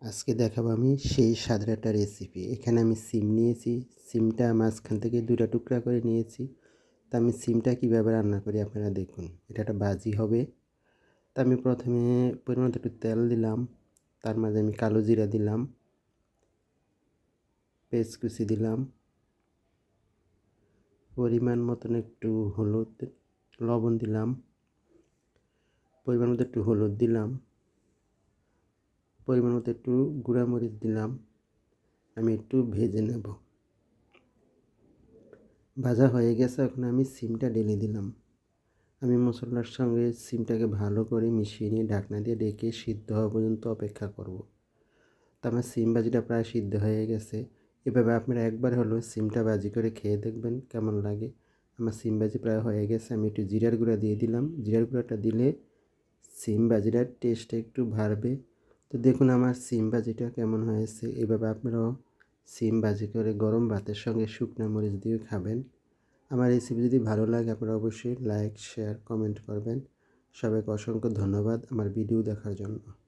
আজকে দেখাবো আমি সেই স্বাদের একটা রেসিপি। এখানে আমি সিম নিয়েছি। সিমটা মাঝখান থেকে ২টা টুকরা করে নিয়েছি। তা আমি সিমটা কীভাবে রান্না করি আপনারা দেখুন। এটা একটা ভাজি হবে। তা আমি প্রথমে পরিমাণ মতো একটু তেল দিলাম, তার মাঝে আমি কালো জিরা দিলাম, পেঁয়াজ কুচি দিলাম, পরিমাণ মতন একটু হলুদ, লবণ দিলাম, পরিমাণ মতো একটু হলুদ দিলাম, পরিমাণ মতো একটু গুঁড়া মরিচ দিলাম। আমি একটু ভেজে নেব। ভাজা হয়ে গেছে, এখন আমি সিমটা ঢেলে দিলাম। আমি মশলার সঙ্গে সিমটাকে ভালো করে মিশিয়ে নিয়ে ঢাকনা দিয়ে ঢেকে সিদ্ধ হওয়া পর্যন্ত অপেক্ষা করব। তো আমার সিম ভাজিটা প্রায় সিদ্ধ হয়ে গেছে। এভাবে আপনারা একবার হলেও সিমটা ভাজি করে খেয়ে দেখবেন কেমন লাগে। আমার সিম ভাজি প্রায় হয়ে গেছে। আমি একটু জিরার গুঁড়া দিয়ে দিলাম। জিরার গুঁড়াটা দিলে সিম ভাজিটার টেস্টটা একটু বাড়বে। তো দেখুন আমার সিম ভাজিটা কেমন হয়েছে। এভাবে আপনারাও সিম ভাজি করে গরম ভাতের সঙ্গে শুকনো মরিচ দিয়ে খাবেন। আমার রেসিপি যদি ভালো লাগে আপনারা অবশ্যই লাইক, শেয়ার, কমেন্ট করবেন। সবাইকে অসংখ্য ধন্যবাদ আমার ভিডিও দেখার জন্য।